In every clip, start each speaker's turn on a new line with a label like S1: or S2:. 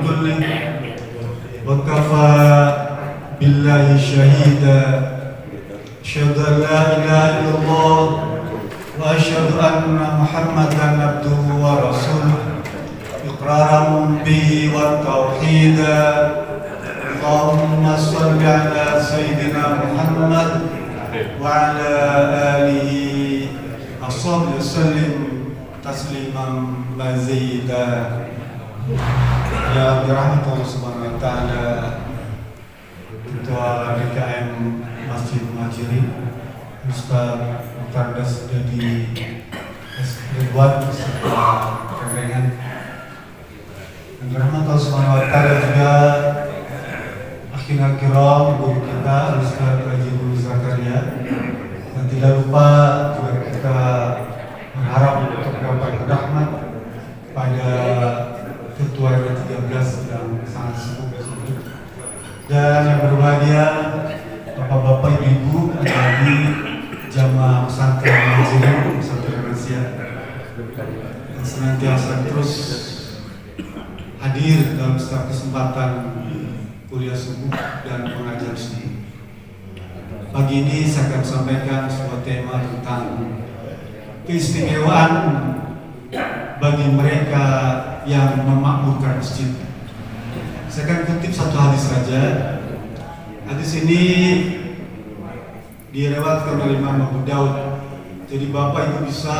S1: كله وكفى بالله شهيدا أشهد أن لا إله إلا الله وأشهد أن محمدا عبده ورسوله إقرارا به والتوحيدا اللهم صل على سيدنا محمد وعلى آله وصحبه وسلم تسليما مزيدا. Ya dirahmati Allah Subhanahu wa taala, Ketua DKM Masjid Majiri Ustaz Mutardas Dedi Ridwan beserta kerengan. Dan dirahmati Allah Subhanahu wa taala juga akhirnya kiram guru kita Ustaz Haji Guru Zakaria, dan tidak lupa juga kita berharap untuk dapat rahmat pada Ketua RW 13 yang sangat sepuh dan yang berbahagia bapak-bapak ibu dari jamaah pesantren Majiri pesantren Malaysia yang senantiasa terus hadir dalam setiap kesempatan kuliah subuh dan pengajian subuh. Pagi ini saya akan sampaikan sebuah tema tentang keistimewaan bagi mereka yang memakmurkan masjid. Saya akan kutip satu hadis saja. Hadis ini direwatkan oleh Imam Abu Daud. Jadi Bapak Ibu bisa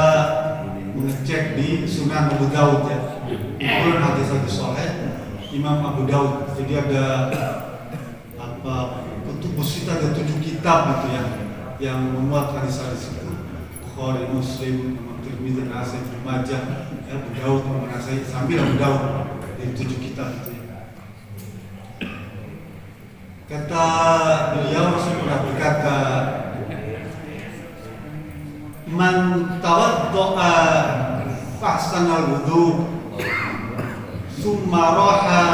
S1: mengecek di Sunan Abu Daud ya. Itu hadis-hadis sahih Imam Abu Daud. Jadi ada kutubus kita ada 7 kitab gitu ya yang memuat hadis-hadis itu. Bukhari, Muslim, Tirmidzi, Nasai, Ibnu Majah, Abu Daud, Nasai, sambil Abu Daud dari 7 kitab itu. Kata beliau pernah berkata, "Man tawaddo'a fahsanal wudu, summa raha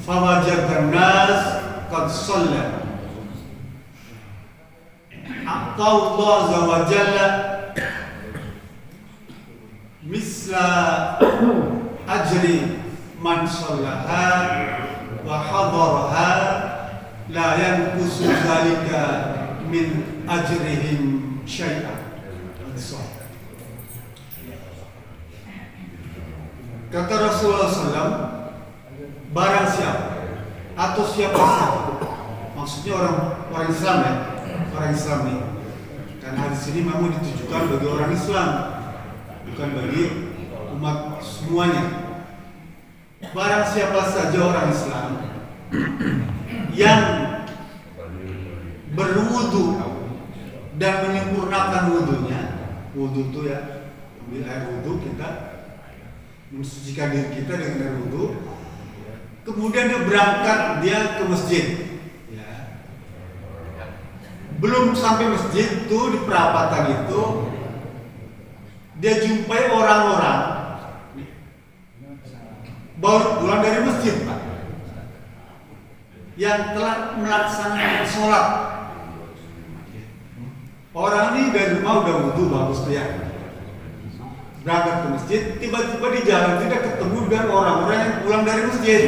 S1: fawajadan nas qad shalla. Aqallahu azza wa jalla misla ajri man shallaha wa hadaraha la yanqusu dzalika min ajrihim syai'an." Kata Rasulullah SAW, barang siapa atau siapa saja, maksudnya orang Islam ya, orang Islam nih, karena hadis ini memang ditujukan bagi orang Islam, bukan bagi umat semuanya. Barang siapa saja orang Islam yang berwudu dan menyempurnakan wudunya, wudu itu ya, ambil air wudu, kita mensucikan diri kita dengan air wudu, kemudian dia ke masjid ya. Belum sampai masjid itu, di perapatan itu dia jumpai orang-orang baru pulang dari masjid Pak, yang telah melaksanakan sholat. Orang ini dari rumah udah wudu bagus tuh ya, berangkat ke masjid, tiba-tiba di jalan tidak ketemu dengan orang-orang yang pulang dari masjid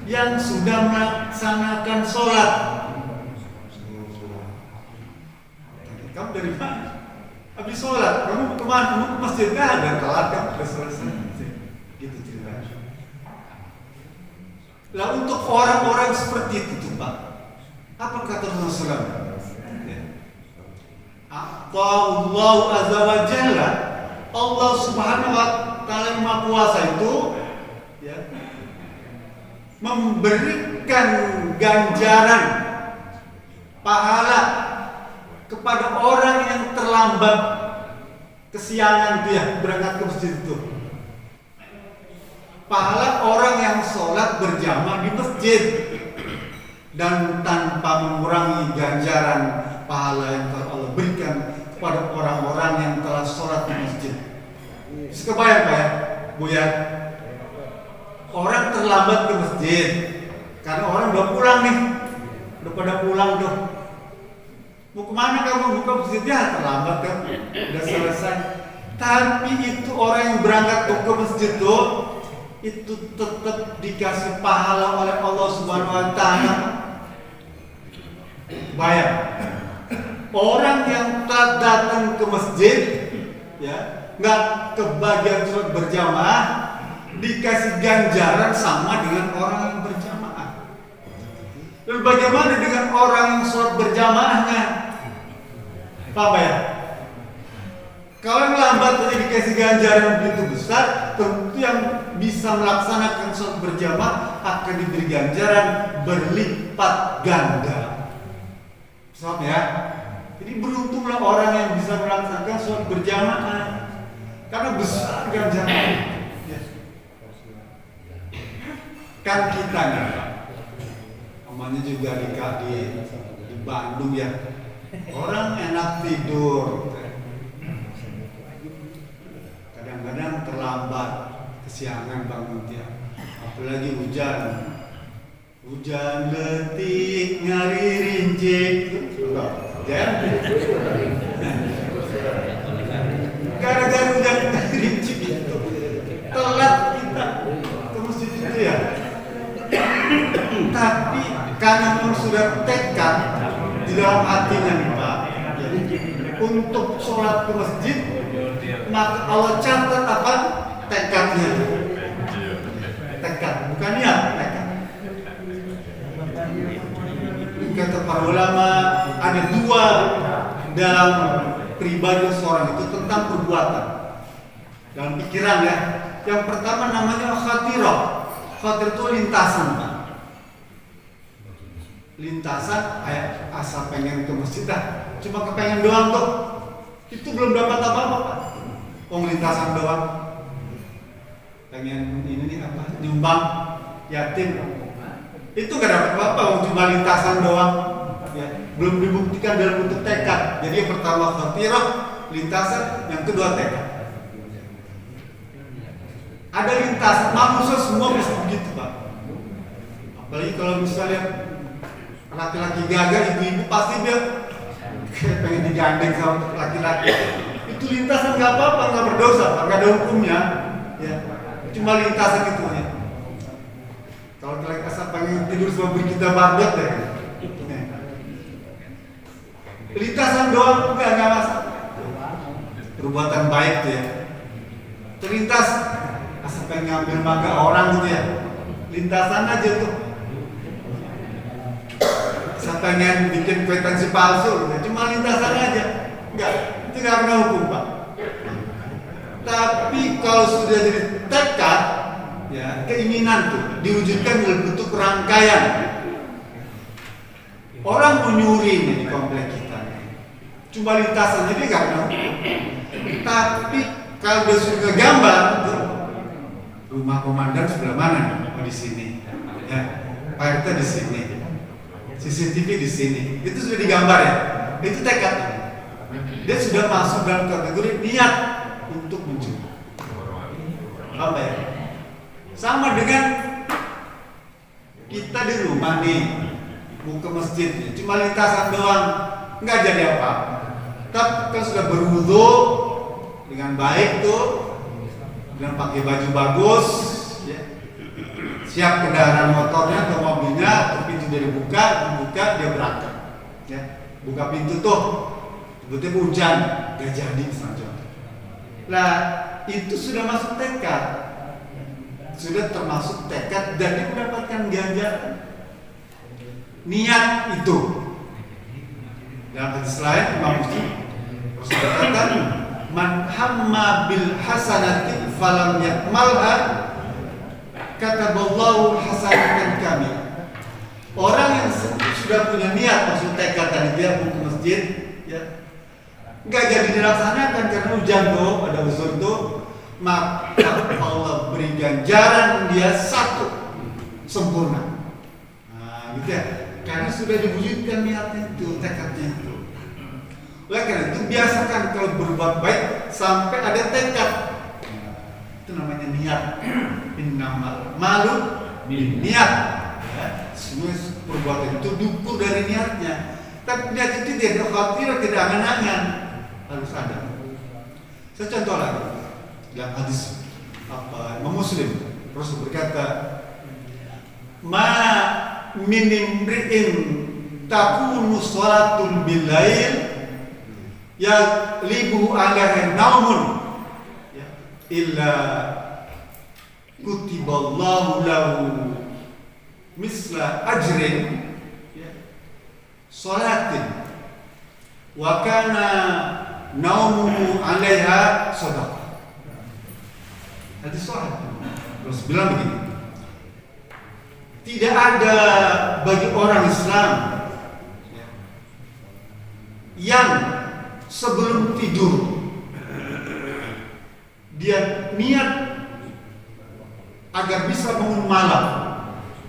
S1: yang sudah melaksanakan sholat. Kamu dari mana? Habis sholat, kamu kemana? Kamu ke masjid? Nggak ada, telat kan? Sudah selesai. Gitu ceritanya. Lah untuk orang-orang seperti itu Pak, apa kata Rasulullah? Allah azza wa jalla, Allah subhanahu wa ta'ala yang maha kuasa itu ya, memberikan ganjaran pahala kepada orang yang terlambat kesiangan dia berangkat ke masjid itu. Pahala orang yang sholat berjamaah di masjid dan tanpa mengurangi ganjaran pahala yang telah Allah berikan kepada orang-orang yang telah sholat di masjid. Kebayang Pak ya, Bu ya, orang terlambat ke masjid karena orang udah pulang nih, udah pada pulang tuh. Mau kemana kamu? Buka masjidnya terlambat kan, udah selesai. Tapi itu orang yang berangkat ke masjid tuh, itu tetap dikasih pahala oleh Allah Subhanahu wa taala. Bayang, orang yang tak datang ke masjid, ya, nggak kebagian sholat berjamaah, dikasih ganjaran sama dengan orang yang berjamaah. Lalu bagaimana dengan orang yang sholat berjamaahnya? Paham ya? Kalau yang lambat saja dikasih ganjaran begitu besar, tentu yang bisa melaksanakan sholat berjamaah akan diberi ganjaran berlipat ganda. Paham ya? Jadi beruntunglah orang yang bisa melaksanakan sholat berjamaah, karena besar ganjaran. Ya. Kan kita nih, namanya juga di Bandung ya, orang enak tidur, kadang-kadang terlambat, kesiangan bangun dia, apalagi hujan letih nyari rincik, gara-gara hujan rincik itu telat kita ke masjid itu ya. Tapi karena memang sudah tekad di dalam hatinya nih Pak, untuk sholat ke masjid, maka Allah catat apa? Tekadnya. Tekad, bukan niat, tekad. Kata para ulama, ada dua dalam pribadi seorang itu tentang perbuatan dalam pikiran ya. Yang pertama namanya khatirah. Khatir itu lintasan Pak. Lintasan kayak asal pengen ke masjid dah, cuma kepengen doang tuh, itu belum dapat apa-apa Pak. Lintasan doang, pengen ini nih apa, nyumbang yatim, itu gak dapat apa-apa, cuma lintasan doang ya, belum dibuktikan dalam bentuk tekad. Jadi yang pertama khatirah, lintasan, yang kedua tekad. Ada lintasan, manusia semua bisa begitu Pak. Apalagi kalau misalnya laki-laki gagah, ibu-ibu pasti dia pengen digandeng sama laki-laki. Itu lintasan nggak apa-apa, nggak berdosa, nggak ada hukumnya, ya. Cuma lintasan itu ya. Kalau laki-laki asal pengen tidur sama berita bardot ya. Lintasan doang nggak masalah. Perbuatan baik tuh ya. Terlintas asal pengen ngambil mangga orang gitu ya. Lintasan aja tuh. Saya pengen bikin kwitansi palsu, cuma lintasan aja, enggak, itu karena hukum Pak. Tapi kalau sudah jadi tekad, ya keinginan tuh diwujudkan dalam bentuk rangkaian. Orang menyuri nih di komplek kita, cuma lintasan jadi karena hukum. Tapi kalau dia sudah gambar, tuh, rumah komandan sebelah mana? Oh di sini, ya, Pak RT di sini. CCTV di sini, itu sudah digambar ya, itu tekad. Dia sudah masuk dalam kategori niat untuk mencuri. Apa ya? Sama dengan kita di rumah nih, mau ke masjid, cuma lintasan doang, nggak jadi apa. Tapi kan sudah berwudu dengan baik tuh, dengan pakai baju bagus, ya. Siap kendaraan motornya atau mobilnya, atau pintu dia dibuka, dia berangkat, ya. Buka pintu tuh, tiba-tiba hujan, gak jadi misalnya. Nah, itu sudah masuk tekad, sudah termasuk tekad dan dia mendapatkan ganjaran. Niat itu. Dalam hadis lain Imam Muslim berkata, "Man hamma bil hasanati falam yakmalha, kataballahu hasanatan kamil." Orang yang sudah punya niat, maksud tekad tadi dia mau ke masjid, ya, nggak jadi dilaksanakan karena hujan tuh, ada uzur tuh, maka Allah beri ganjaran dia satu sempurna. Nah, gitu ya, karena sudah diwujudkan niatnya itu, tekadnya itu. Oleh karena itu biasakan kalau berbuat baik sampai ada tekad. Itu namanya niat. Innamal malu bin niat. Ya, semua perbuatan itu diukur dari niatnya. Tapi niat itu tidak khawatir, tidak angan-angan, harus ada. Saya contoh lagi dalam hadis Imam Muslim Rasul berkata, ma min imri'in takunu sholatul bilail ya libu alaihi naumun illa kutiballahu lahu misla ajrin sholatin wa kana naumuhu alaiha sadaqah. Hadis sahih. Terus bilang begini, tidak ada bagi orang Islam yang sebelum tidur dia niat agar bisa bangun malam,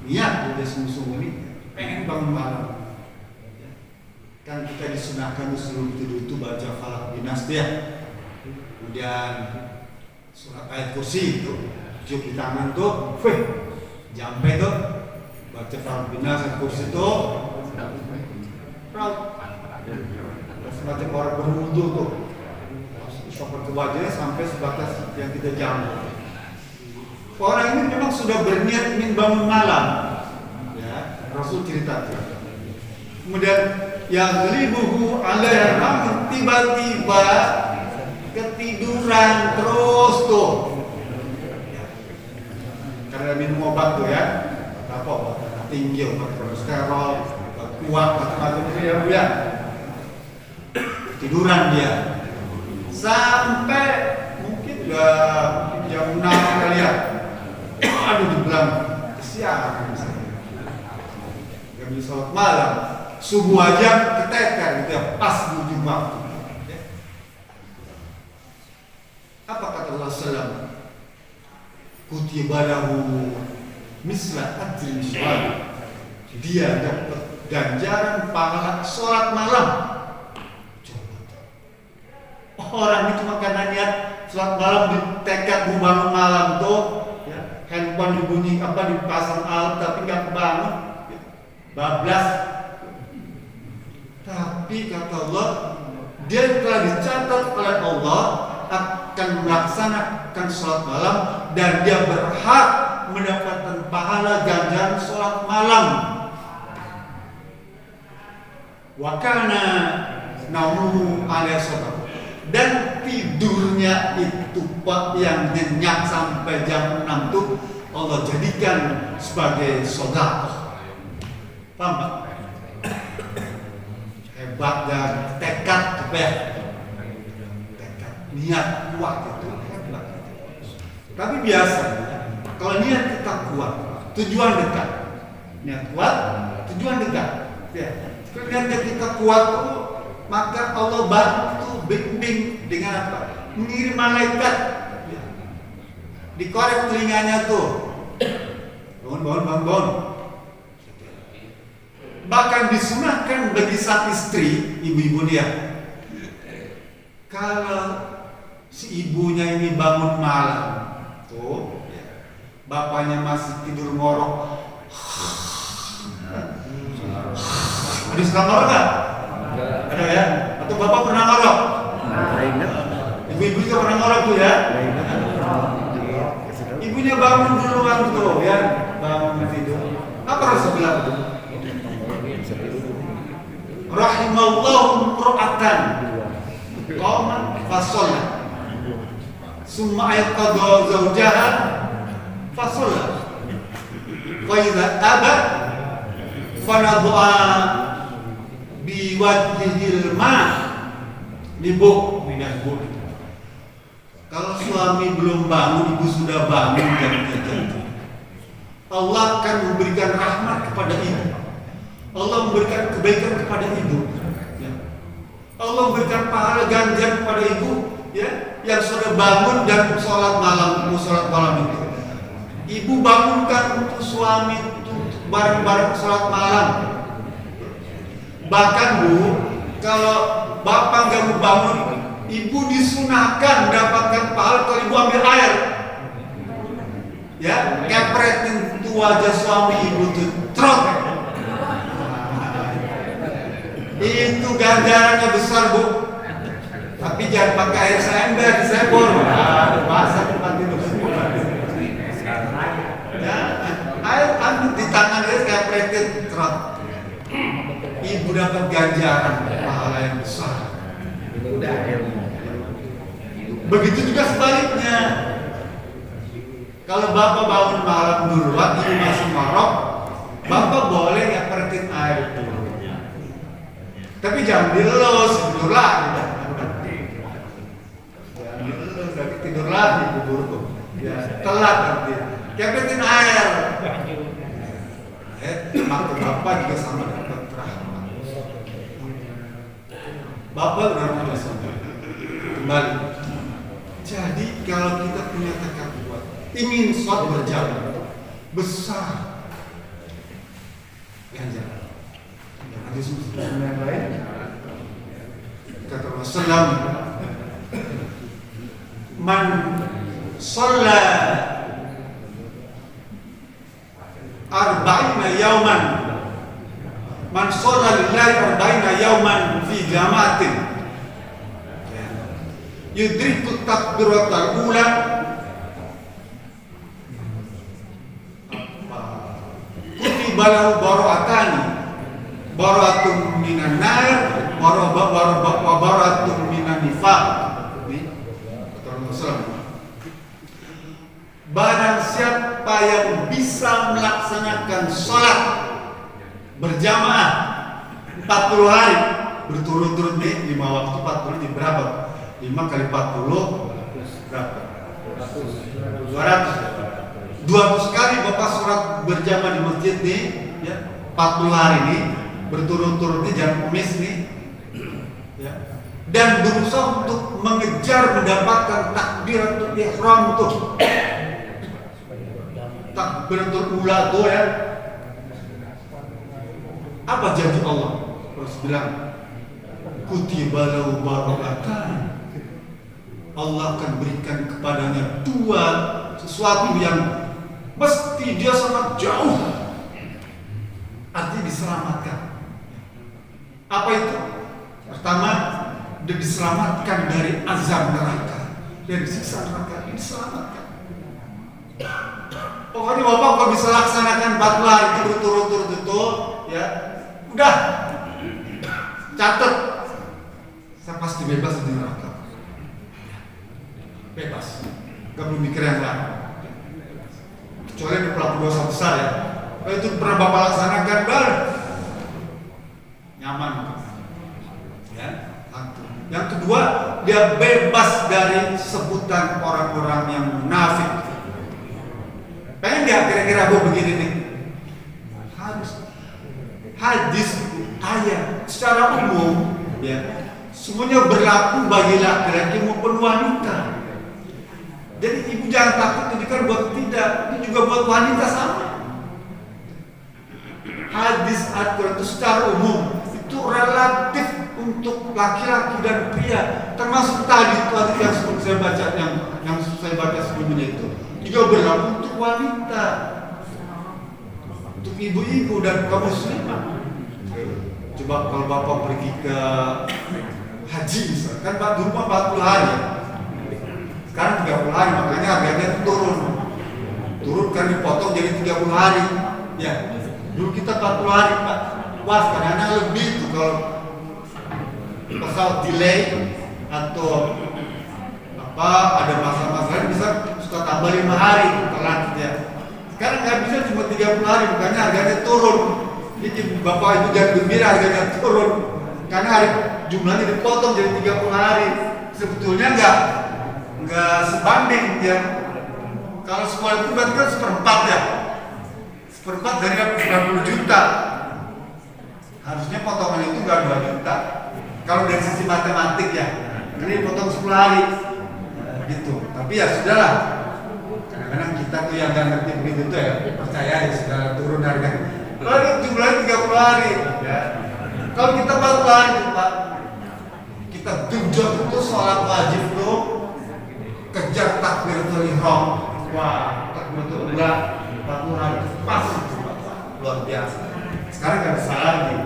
S1: niat dia sungguh-sungguh nih pengen bangun malam. Kan kita disunahkan sebelum tidur itu baca Falaq Binas dia, kemudian surat ayat kursi itu cium di tangan tuh, jampe tuh baca Falaq Binas ayat kursi itu, semacam orang berwudu tuh, seperti wajahnya sampai sebatas yang kita jamu. Orang ini memang sudah berniat ingin bangun malam, ya Rasul cerita. Kemudian yang libuhu alaihi namun tiba-tiba ketiduran terus tuh, karena minum obat tuh ya, apa obat tinggi, obat kolesterol, obat kuat, macam-macam itu ya, tiduran dia sampai mungkin jam 6 kali ya, aduh dibilang kesian, gak bisa sholat malam. Subuh aja ketekan gitu ya, pas di ujung waktu. Apa kata Allah SAW? Kutiba lahu misla ajri sholat. Dia dapat ganjaran pahala sholat malam. Orang ini cuma karena niat sholat malam ditekad mau bangun malam tuh, ya, handphone dibunyi apa dipasang alat tapi nggak kebangun, bablas. Tapi kata Allah, dia telah dicatat oleh Allah akan melaksanakan sholat malam dan dia berhak mendapatkan pahala ganjaran sholat malam. Wa kana naumuhu alaihi sadaqah. Dan tidurnya itu Pak yang nyenyak sampai jam 6 tuh Allah jadikan sebagai sedekah. Paham Pak? Hebat dan tekad ya. Tekad, niat kuat itu hebat. Tapi biasa kalau niat kita kuat, tujuan dekat. Niat kuat, tujuan dekat. Ya. Kalau niat kita kuat tuh, maka Allah bantu bimbing dengan apa? Mengirim malaikat, dikorek telinganya tuh, bangun. Bahkan disunahkan bagi sang istri, ibu-ibu dia, kalau si ibunya ini bangun malam, tuh, bapaknya masih tidur ngorok, ada suka ngorok nggak? Ada ya? Atau bapak pernah ngorok? Ibu-ibu juga pernah ngorok tuh ya? Ibunya bangun duluan tuh ya, bangun tidur. Apa Rasul bilang tuh? Rahimallahu imra'atan qaman fasalla summa ayqadha zawjaha fasalla wa idza aba fanadha biwajhil ma libuk minal bud. Kalau suami belum bangun, ibu sudah bangun jam 3. Allah akan memberikan rahmat kepada ibu. Allah memberikan kebaikan kepada ibu. Allah memberikan pahala ganjar kepada ibu, ya, yang sudah bangun dan sholat malam itu. Ibu bangunkan untuk suami itu bareng-bareng sholat malam. Bahkan Bu, kalau bapak nggak mau bangun, ibu disunahkan mendapatkan pahala kalau ibu ambil air, ya, kepretin tuh wajah suami ibu tuh, trot. Itu ganjarannya besar Bu. Tapi jangan pakai air ember, disebor. Basah tempat itu. fitrat. Ibu dapat ganjaran pahala yang besar. Begitu juga sebaliknya. Kalau bapak bangun malam duluan, ibu masih marok, bapak boleh ngepertin air dulu. Tapi jangan dilus, tidur lagi. Jangan dilus, tapi tidur lagi kuburku. Ya, telat nanti. Ngepertin air. Maka bapak juga sama dapat rahmat. Bapak benar-benar kembali. Jadi kalau kita punya tekad kuat, ingin sholat berjalan besar, ganjaran. Hadis Muslim yang lain kata Rasulullah, man shalla arba'ina yawman, man shalla lillahi arba'ina yawman fi jama'atin yudriku takbiratul ula kutiba lahu bara'atani, bara'atun minan nar wa bara'atun minan nifaq. Barang siapa yang bisa melaksanakan sholat berjamaah 40 hari berturut-turut nih, 5 waktu 40 ini berapa? 5 kali 40 berapa? 200 kali bapak sholat berjamaah di masjid nih, ya, 40 hari nih berturut-turut nih, jangan kumis nih, ya. Dan berusaha untuk mengejar mendapatkan takbiratul ihram tuh, takbiratul ula tuh, ya. Apa janji Allah? Terus bilang kutiba lahu barokatan, Allah akan berikan kepadanya sesuatu yang mesti dia sangat jauh, artinya diselamatkan. Apa itu? Pertama, dia diselamatkan dari azab neraka, dari siksa neraka, diselamatkan. Pokoknya bapak kalau bisa laksanakan 40 hari itu berturut-turut itu, ya, udah catat, saya pasti bebas dari neraka. Bebas, gak perlu mikir yang lain. Kecuali ada pelaku dosa besar, ya. Kalau itu pernah bapak laksanakan, baru nyaman, ya. Yang kedua, dia bebas dari sebutan orang-orang yang munafik. Pengen nggak kira-kira gue begini nih? Harus. Hadis, ayat, secara umum, ya, semuanya berlaku bagi laki-laki maupun wanita. Jadi ibu jangan takut ini kan buat tidak, ini juga buat wanita sama. Hadis Al-Quran itu secara umum itu relatif untuk laki-laki dan pria, termasuk tadi yang saya baca yang saya baca sebelumnya itu juga berlaku untuk wanita, untuk ibu-ibu dan kaum muslimah. Coba kalau bapak pergi ke haji misalkan, pak di rumah 40 hari, sekarang 30 hari, makanya harganya turun kan, dipotong jadi 30 hari, ya. Dulu kita 40 hari pak, wah kadang-kadang lebih tuh kalau pesawat delay atau apa ada masalah bisa suka tambah 5 hari telat, ya. Sekarang nggak bisa, cuma 30 hari, makanya harganya turun. Jadi bapak ibu jangan gembira harganya turun, karena hari jumlahnya dipotong jadi 30 hari. Sebetulnya nggak sebanding, ya. Kalau sekolah itu berarti kan seperempat, ya. Seperempat dari 90 juta. Harusnya potongan itu nggak 2 juta. Kalau dari sisi matematik, ya, ini potong 10 hari, gitu. Tapi ya sudahlah. Kadang-kadang kita tuh yang nggak ngerti begitu tuh, ya, percaya ya sudah turun harga. Kalau jumlahnya 30 hari, ya. Kalau kita 40 hari, Pak, kita genjot itu sholat wajib tuh, kejar takbiratul ihram. Wah, takbiratul ula 40 hari pas itu, Pak. Luar biasa. Sekarang nggak bisa lagi.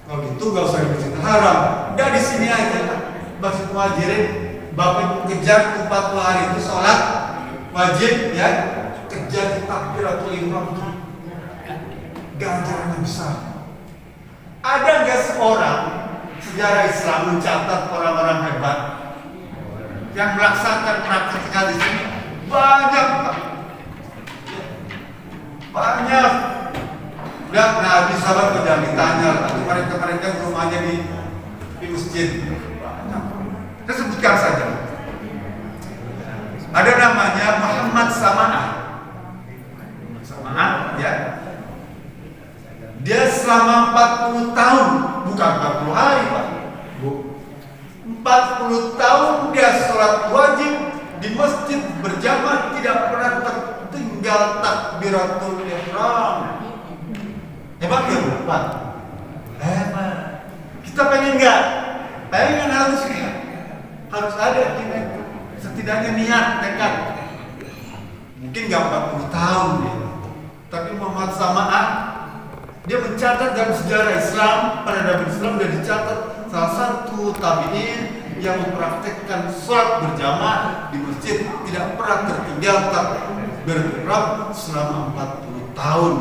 S1: Kalau gitu nggak usah di Masjid Haram, udah di sini aja, Masjid Muhajirin. Bapak kejar 40 hari itu sholat wajib, ya, kejar takbiratul ihram itu ganjarannya besar. Ada nggak seorang sejarah Islam mencatat orang-orang hebat yang melaksanakan praktek hadis ini? Banyak, Pak. Banyak. Udah, Nabi sahabat jangan ditanya, tapi mereka rumahnya di masjid. Banyak. Kita sebutkan saja. Ada namanya Muhammad Sama'ah. Sama'ah, ya. Dia selama 40 tahun, bukan 40 hari, Pak. 40 tahun dia sholat wajib di masjid berjamaah, tidak pernah tertinggal takbiratul ihram. Hebat ya, Pak? Hebat. Kita pengen nggak? Pengen, harus ada ini. Setidaknya niat, tekad. Mungkin nggak 40 tahun ya. Tapi Muhammad Sama'ah, dia mencatat dalam sejarah Islam, peradaban Islam, dan dicatat salah satu tabi'in yang mempraktekkan sholat berjamaah di masjid, tidak pernah tertinggal takbiratul selama 40 tahun.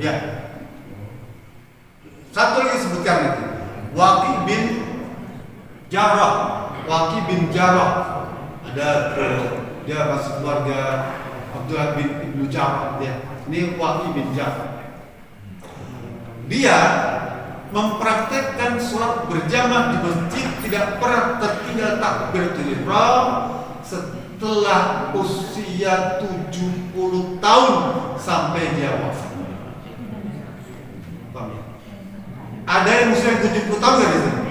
S1: Ya. Satu lagi sebutkan itu. Waqi bin Jarrah. Ada dia masuk keluarga Abdullah bin Ibnu Jarrah. Ini Waqi bin Jarrah. Dia mempraktekkan sholat berjamaah di masjid, tidak pernah tertinggal takbiratul ihram setelah usia 70 tahun sampai dia wafat. Ada yang usia 70 tahun nggak di sini?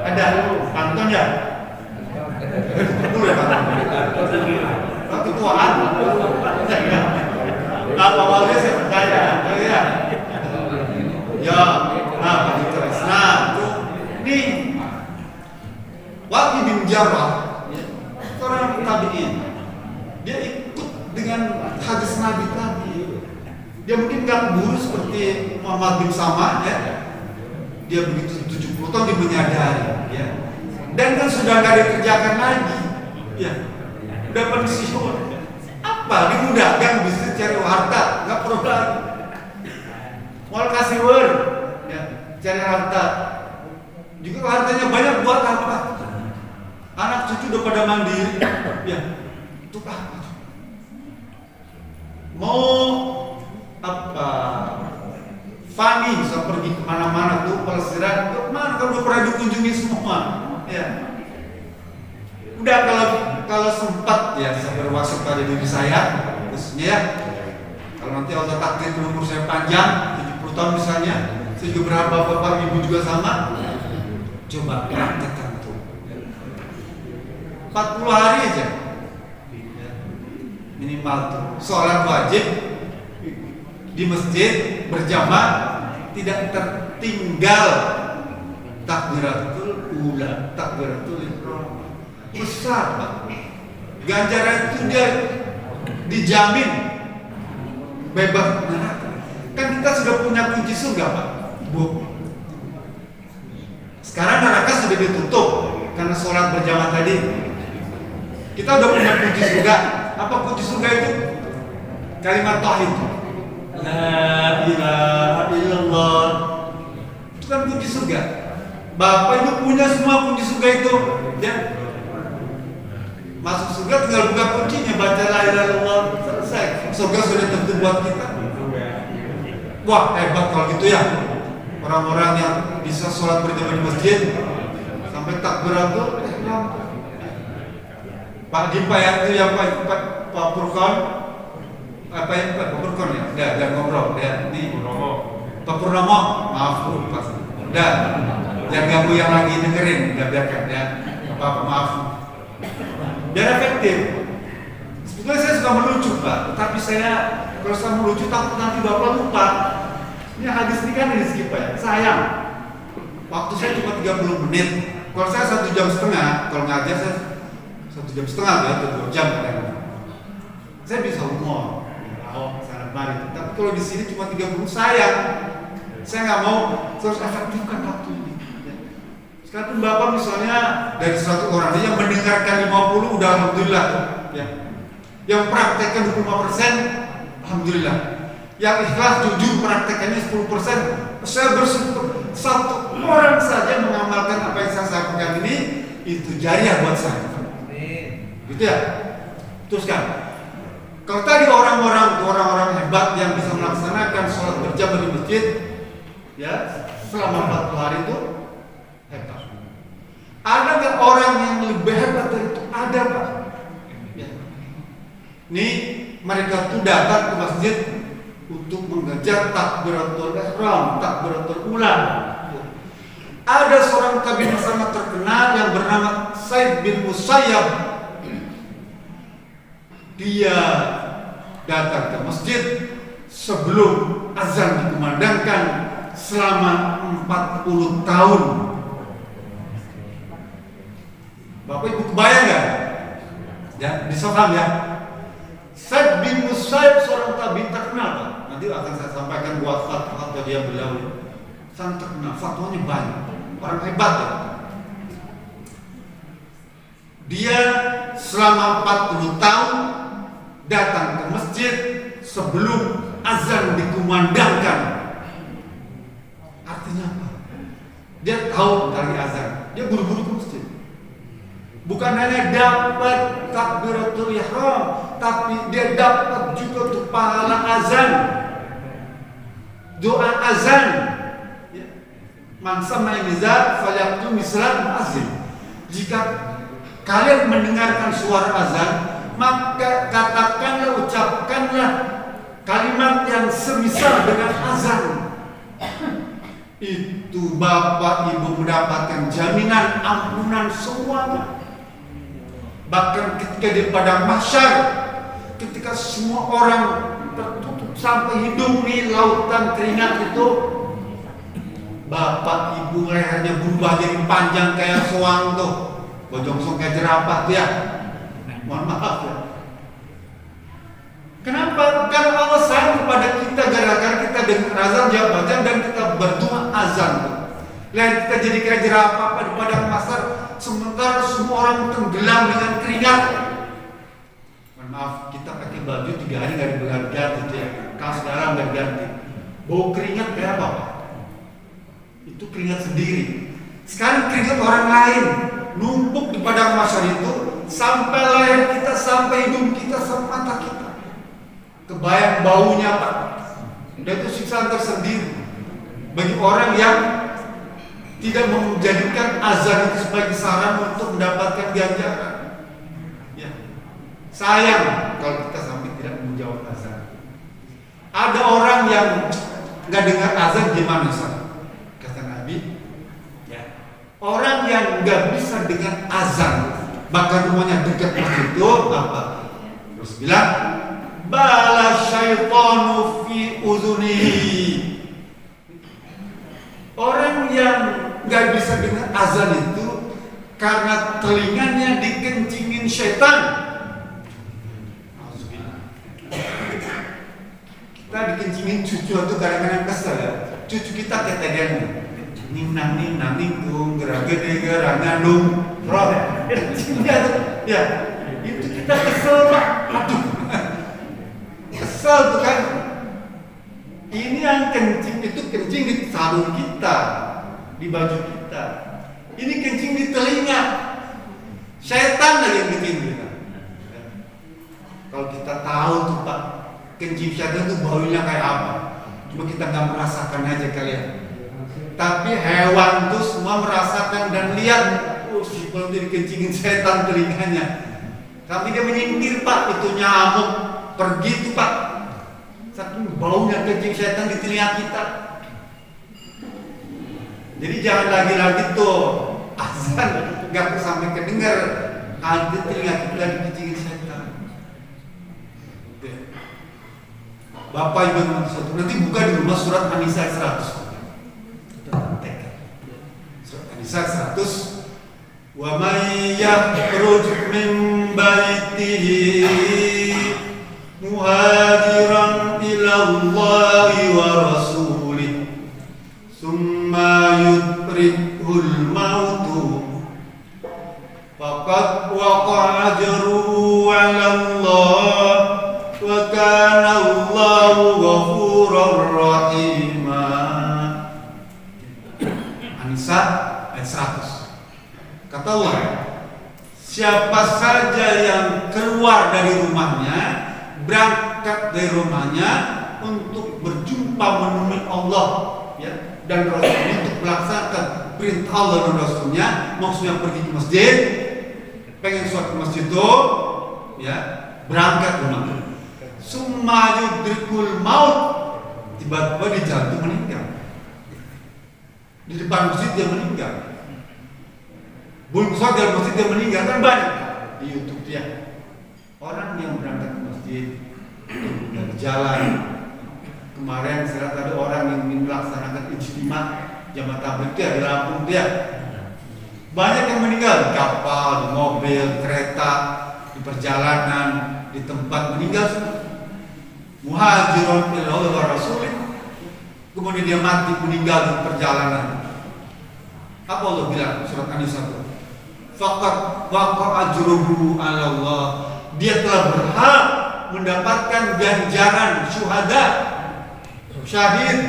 S1: Ada. Anton ya? Dulu ya, Pak. Ketuaan. Awalnya saya percaya. Ya. Nah, terus. Nah, ini Waqi bin Jarrah, seorang tabi'in. Dia ikut dengan hadis Nabi tadi. Dia mungkin nggak buru seperti Muhammad bin Sama, ya. Dia begitu 70 tahun dia menyadari, ya. Dan kan sudah nggak dikerjakan lagi, ya. Udah pensiun. Apa? Dimudahkan bisnis cari harta, nggak perlu lagi. Mau kasih word, ya, cari harta. Juga hartanya banyak buat apa? Anak cucu udah pada mandiri, ya. Itu apa? Mau apa? Fani bisa pergi kemana-mana tuh, pelesiran kemana, kan udah pernah dikunjungi semua, ya. Udah kalau sempat ya saya berwasiat pada diri saya, khususnya ya. Kalau nanti Allah takdir umur saya panjang, 70 tahun misalnya, saya juga berharap bapak ibu juga sama. Coba praktekkan tuh. 40 hari aja minimal tuh. Sholat wajib di masjid berjamaah, tidak tertinggal takbiratul ula, takbiratul ihram. Besar, Pak. Ganjaran itu dia dijamin bebas neraka. Kan kita sudah punya kunci surga, Pak. Bu. Sekarang neraka sudah ditutup karena sholat berjamaah tadi. Kita udah punya kunci surga. Apa kunci surga itu? Kalimat tauhid. La ilaha illallah. Itu kan kunci surga. Bapak Ibu punya semua kunci surga itu, ya. Masuk surga tinggal buka kuncinya, baca la ilaha illallah, selesai. Surga sudah tentu buat kita. Wah, hebat kalau gitu ya. Orang-orang yang bisa sholat berjamaah di masjid sampai takbiratul ihram. Pak Dimpa ya, itu yang Pak Purkon, apa yang Pak Purkon ya? Udah ngobrol ya. Ini Pak Purnomo, maaf Pak. Udah, jangan ganggu yang lagi dengerin, udah biarkan ya. Apa maaf. Biar efektif. Sebetulnya saya suka melucu, Pak, tetapi saya kalau saya melucu takut nanti Bapak lupa. Ini hadis ini kan di skip ya. Sayang. Waktu saya cuma 30 menit. Kalau saya 1 jam setengah, kalau ngajar saya 1 jam setengah ya, 2 jam kan. Saya bisa humor. Sana mari. Tapi kalau di sini cuma 30, sayang. Saya nggak mau terus efektifkan waktu ini. Sekarang Bapak misalnya dari 100 orang yang mendengarkan 50 udah alhamdulillah, ya. Yang praktekkan 25%, alhamdulillah. yang ikhlas jujur praktekannya 10%. Saya bersyukur satu orang saja mengamalkan apa yang saya sampaikan ini, itu jariah buat saya. Gitu ya. Teruskan. Kalau tadi orang-orang hebat yang bisa melaksanakan sholat berjamaah di masjid, ya selama 40 hari itu hebat. Ada nggak orang yang lebih hebat dari itu? Ada, Pak. Ya. Nih mereka tuh datang ke masjid untuk mengejar takbiratul ihram, takbiratul ulang. Ada seorang tabi'in sangat terkenal yang bernama Sa'id bin Musayyab. Dia datang ke masjid sebelum azan dikumandangkan selama 40 tahun. Bapak Ibu kebayang nggak? Ya, bisa paham ya? Sa'id bin Musayyab seorang tabi'in terkenal, Pak. Nanti akan saya sampaikan buat fatwa dia beliau. Sangat terkenal, fatwanya banyak. Orang hebat ya. Dia selama 40 tahun datang ke masjid sebelum azan dikumandangkan. Artinya apa? Dia tahu dari azan, dia buru-buru ke masjid. Bukan hanya dapat takbiratul ihram, tapi dia dapat juga tuh pahala azan, doa azan. Man sami'a al-azan falyaqul mislan mu'azzin. Jika kalian mendengarkan suara azan, maka katakanlah, ucapkanlah kalimat yang semisal dengan azan. Itu Bapak Ibu mendapatkan jaminan ampunan semuanya. Bahkan ketika di padang mahsyar, ketika semua orang tertutup sampai hidung di lautan keringat itu, Bapak Ibu lehernya berubah jadi panjang kayak soang tuh, bojongsong kayak jerapah tuh ya. Mohon maaf ya. Kenapa? Karena Allah sayang kepada kita gara-gara kita dengar azan dia baca dan kita berdoa azan tuh. Lain kita jadi kayak jerapah pada padang mahsyar, sementara semua orang tenggelam dengan keringat. Mohon maaf, kita pakai baju 3 hari nggak diganti gitu ya. Kaos dalam nggak diganti. Bau keringat kayak apa, Pak? Itu keringat sendiri. Sekarang keringat orang lain numpuk di padang mahsyar itu sampai leher kita, sampai hidung kita, sampai mata kita. Kebayang baunya, Pak. Dan itu siksaan tersendiri bagi orang yang tidak menjadikan azan itu sebagai saran untuk mendapatkan ganjaran. Ya. Sayang kalau kita sampai tidak menjawab azan. Ada orang yang nggak dengar azan gimana, Ustaz? Orang yang nggak bisa dengan azan, bahkan rumahnya dekat masjid itu apa? Terus bilang, bala syaitanu fi uzunihi. Orang yang nggak bisa dengan azan itu karena telinganya dikencingin syaitan. Kita dikencingin cucu itu kadang-kadang kesel ya. Cucu kita ketegangan. Ning gung gerage ngandung roh ya itu kita kesel, Pak. Aduh, kesel tuh kan. Ini yang kencing itu kencing di sarung kita, di baju kita. Ini kencing di telinga. Setan lagi yang kencing kita. Kalau kita tahu tuh, Pak, kencing setan itu baunya kayak apa, cuma kita nggak merasakan aja kalian. Tapi hewan tuh semua merasakan dan lihat, si kalau dikencingin setan telinganya. Tapi dia menyingkir, Pak, itu nyamuk pergi tuh, Pak. Saking baunya kencing setan di telinga kita. Jadi jangan lagi-lagi tuh azan nggak sampai kedengar, ada telinga kita dikencingin setan. Bapak Ibu nanti buka di rumah surat An-Nisa 100. Surat 100, wa may yakhruj min baitihi muhajiran ila Allahi wa rasulih summa yudrikul mautu faqad waqa'a ajruhu 'ala Allah wa kana kana Allahu ghafurur rahim. An-Nisa ayat 100. Kata Allah, siapa saja yang keluar dari rumahnya, berangkat dari rumahnya untuk berjumpa menemui Allah, ya, dan Rasulnya, untuk melaksanakan perintah Allah dan Rasulnya, maksudnya pergi ke masjid, pengen sholat ke masjid itu, ya, berangkat rumah. Summa yudrikul maut, tiba-tiba di jalan itu meninggal. Di depan masjid dia meninggal. Belum sholat di masjid dia meninggal, kan banyak di YouTube dia. Orang yang berangkat ke masjid dari jalan. Kemarin saya lihat ada orang yang ingin melaksanakan ijtima jamaah tabligh dia di Lampung dia. Banyak yang meninggal di kapal, di mobil, kereta, di perjalanan, di tempat meninggal semua. Muhajirun ilallah wa rasulih. Kemudian dia mati meninggal di perjalanan. Apa Allah bilang surat An-Nisa? Faqad waqa ajruhu 'ala Allah. Dia telah berhak mendapatkan ganjaran syuhada, syahid.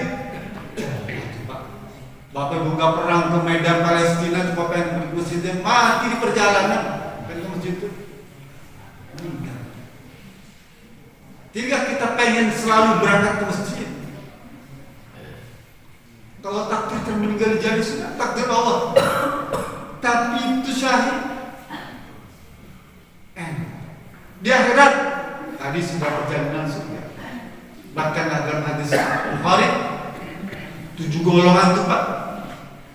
S1: Bapak ibu nggak perang ke medan Palestina, cuma pengen ke masjidnya, mati di perjalanan, pengen ke masjid itu. Tidak kita pengen selalu berangkat ke masjid. Kalau takdir meninggal jadi sudah takdir Allah. Tapi itu syahid. Di akhirat tadi sudah perjalanan surga. Bahkan dalam hadis Bukhari 7 golongan itu Pak.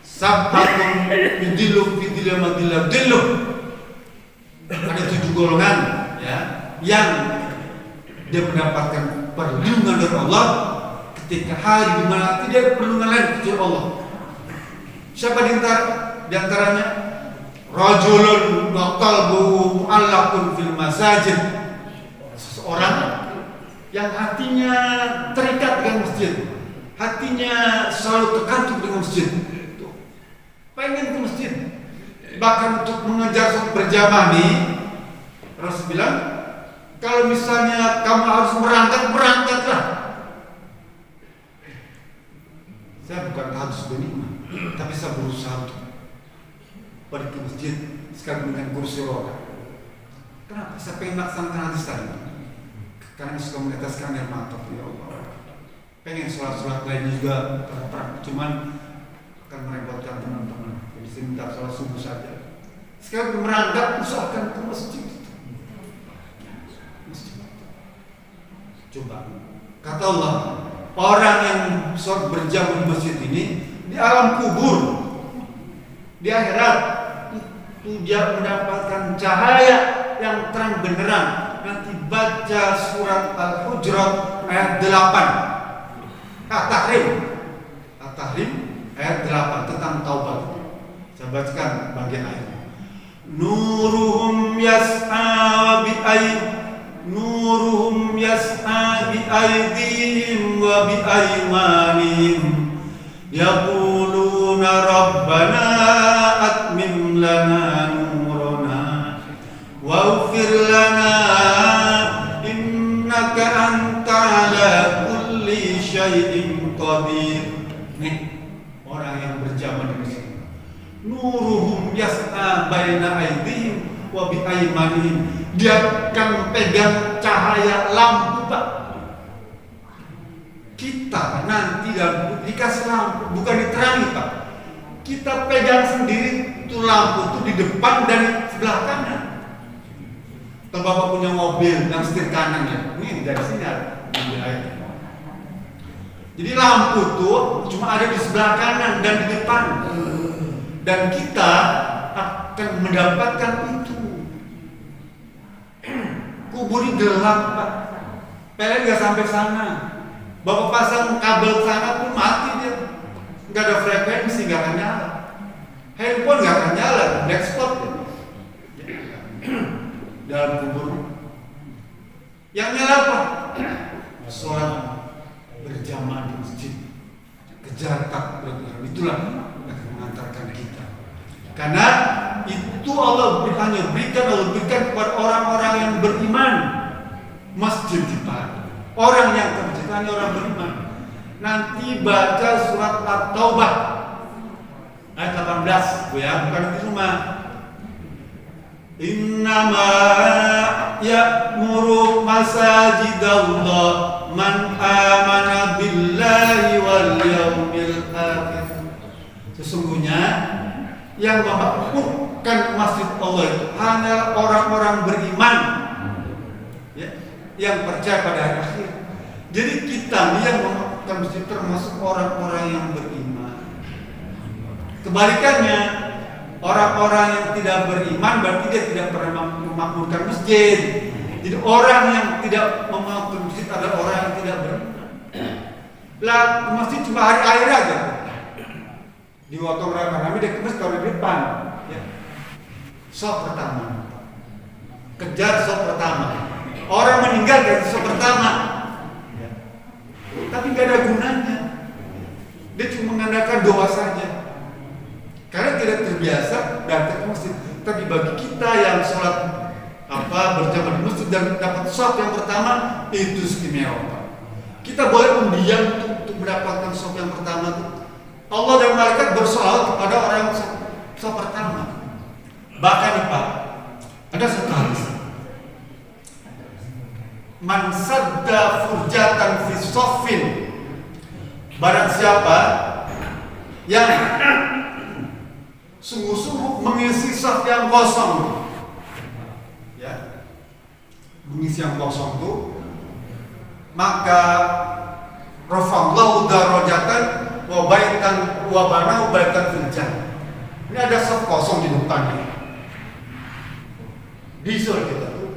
S1: Sab'atun yudillu fi dhilli ma dhillu. Ada 7 golongan, ya, yang dia mendapatkan perlindungan dari Allah ketika hari di mana tidak ada perlindungan lain kecuali Allah. Siapa di antaranya? Rajulun wa qalbuhu mu'allaqun fil masajid. Seseorang yang hatinya terikat dengan masjid, hatinya selalu terkantuk dengan masjid, pengen ke masjid, bahkan untuk mengejar sholat berjamaah nih. Rasul bilang, kalau misalnya kamu harus berangkatlah. Saya bukan harus bernikmat, tapi saya berusaha untuk pergi ke masjid sekarang dengan kursi roda. Kenapa? Saya pengen melaksanakan hadis tadi. Karena suka meneteskan air mata, ya Allah. Pengen sholat lain juga, cuman akan merepotkan teman-teman. Jadi saya minta sholat subuh saja. Sekarang merangkak, usahakan ke masjid. Coba, kata Allah, orang yang sholat berjamaah di masjid ini di alam kubur, di akhirat itu dia mendapatkan cahaya yang terang benderang. Nanti baca surat Al-Hujurat ayat 8, At-Tahrim ayat 8 tentang taubat. Saya bacakan bagian ayat. Nuruhum yas'a bi aydihim wa bi aymanihim yaquluna rabbana atmim lana nurana waghfir lana innaka anta ala kulli syai'in qadir. Nih, orang yang berjamaah di sini. Nuruhum yas'a baina aydihim wa bi aymanihim. Dia akan pegang cahaya lampu, Pak. Kita nanti dikasih lampu, bukan diterangi, Pak. Kita pegang sendiri itu lampu itu di depan dan di sebelah kanan. Kalau Bapak punya mobil yang setir kanan ya, ini dari sini ada di air. Jadi lampu itu cuma ada di sebelah kanan dan di depan. Dan kita akan mendapatkan itu. Kubur ini gelap, Pak. PLN nggak sampai sana. Bapak pasang kabel sana pun mati dia. Nggak ada frekuensi, nggak akan nyala. Handphone nggak akan nyala, black spot ya. Dalam kubur. Yang nyala apa? Sholat berjamaah di masjid. Kejar takbir. Itulah yang akan mengantarkan kita. Karena itu Allah berikan kepada orang-orang yang beriman. Masjid kita Orang yang ke masjid hanya orang beriman. Nanti baca surat At-Taubah ayat 18, Bu ya, bukan di rumah. Innama ya'muru masajidallah man amana billahi wal yawmil akhir. Sesungguhnya yang memakmurkan masjid Allah itu hanya orang-orang beriman, ya, yang percaya pada hari akhir. Jadi kita yang memakmurkan masjid termasuk orang-orang yang beriman. Kebalikannya, orang-orang yang tidak beriman berarti dia tidak pernah memakmurkan masjid. Jadi orang yang tidak memakmurkan masjid adalah orang yang tidak beriman. Lah masjid cuma hari akhir aja. Di waktu rame-rame dia kemas kalau di depan, ya. Shop pertama, kejar shop pertama. Orang meninggal dari shop pertama, ya. Tapi nggak ada gunanya. Dia cuma mengandalkan doa saja. Karena tidak terbiasa datang ke masjid. Tapi bagi kita yang sholat berjamaah di masjid dan dapat shop yang pertama, itu istimewa. Kita boleh undian untuk mendapatkan shop yang pertama itu. Allah dan malaikat bersolawat kepada orang yang shop pertama. Bahkan Pak, ada satu hadis. Man sadda furjatan fi shaffin. Barang siapa yang sungguh-sungguh mengisi shaf yang kosong, ya, mengisi yang kosong itu, maka rafa'allahu darajatan wa baitan wa bana baitan fil jannah. Ini ada shaf kosong di depan ini. Di surga kita tuh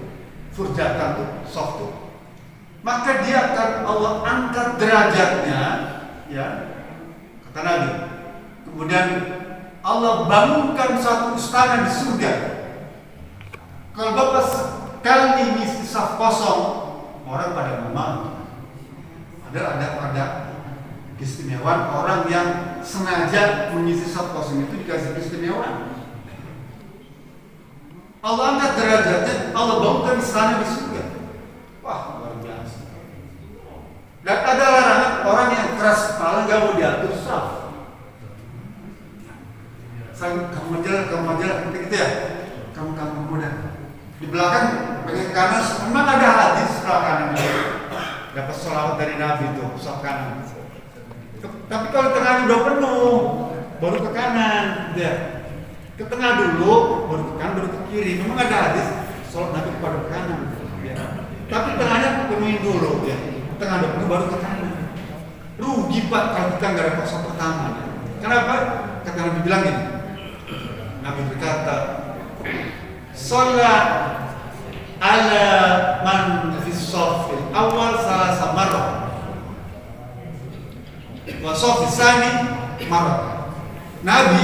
S1: furjatan tuh shaf tuh. Maka dia akan Allah angkat derajatnya, ya, kata Nabi. Kemudian Allah bangunkan satu istana di surga. Kalau Bapak sekali ngisi shaf kosong, orang pada memang ada keistimewaan orang yang sengaja mengisi shaf kosong itu dikasih keistimewaan. Allah angkat derajatnya, Allah bangunkan istana di surga. Wah, luar biasa. Dan ada larangan orang yang keras kepala nggak mau diatur shaf. Kamu majalah, gitu ya. Kamu muda. Di belakang, bagian kanan, memang ada hadis sebelah kanan. Dapat sholawat dari Nabi itu, shaf kanan. Tapi kalau tengahnya udah penuh, baru ke kanan, gitu ya. Ke tengah dulu, baru ke kanan, baru ke kiri. Memang ada hadis sholat Nabi baru ke kanan, ya. Tapi tengahnya penuhin dulu, ya. Tengah udah penuh, baru ke kanan. Rugi Pak kalau kita nggak dapat shaf pertama. Kenapa? Kata Nabi bilang gini. Nabi berkata, sholat ala man fi shafil awal salasa marrah wa shafil tsani marrah. Nabi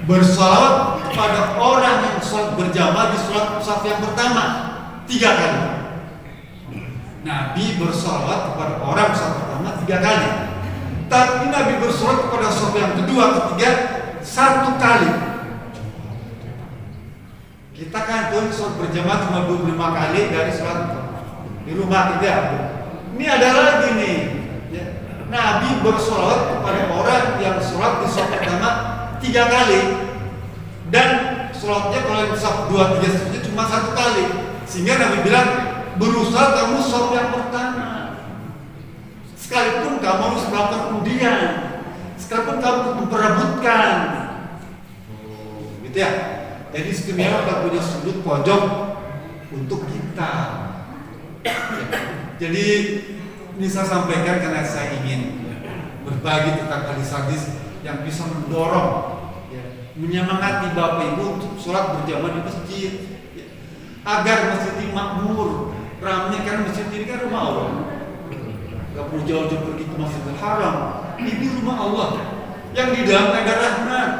S1: bersolawat kepada orang yang sholat berjamaah di sholat shaf yang pertama 3 kali. Nabi bersolawat kepada orang shaf pertama 3 kali. Tapi Nabi bersolawat kepada shaf yang kedua, ketiga 1 kali. Kita kan tuh sholat berjamaah cuma 25 kali dari sholat di rumah kita. Ini ada lagi nih, ya. Nabi bersolawat kepada orang yang sholat di sholat pertama 3 kali, dan sholatnya kalau yang sholat 2, 3 saja cuma 1 kali. Sehingga Nabi bilang, berusaha kamu sholat yang pertama, sekalipun kamu harus melakukan undian, sekalipun kamu memperebutkan, gitu ya. Jadi istimewa tak punya sudut pojok untuk kita. Jadi ini saya sampaikan karena saya ingin berbagi tentang hadis-hadis yang bisa mendorong, menyemangati Bapak Ibu untuk sholat berjamaah di masjid, agar masjid ini makmur, ramai, karena masjid ini kan rumah Allah. Gak perlu jauh-jauh pergi ke Masjidil Haram. Ini rumah Allah yang di dalam ada rahmat.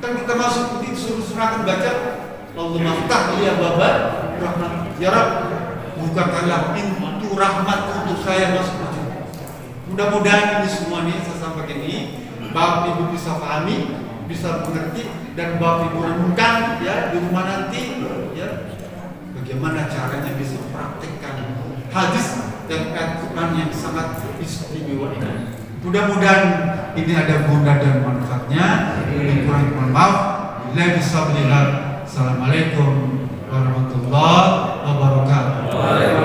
S1: Kan kita masuk di suruh-suruh akan baca Allahumma ftah li abwaab rahmat. Ya Rabb, bukakanlah pintu rahmat untuk saya masuk masjid. Mudah-mudahan ini semua nih saya sampaikan ini Bapak Ibu bisa pahami, bisa mengerti, dan Bapak Ibu renungkan ya di rumah nanti ya bagaimana caranya bisa praktekkan hadis dan Quran yang sangat istimewa ini. Mudah-mudahan ini ada guna dan manfaatnya. Kurang mohon maaf. Bila bisa belilah. Assalamualaikum warahmatullahi wabarakatuh.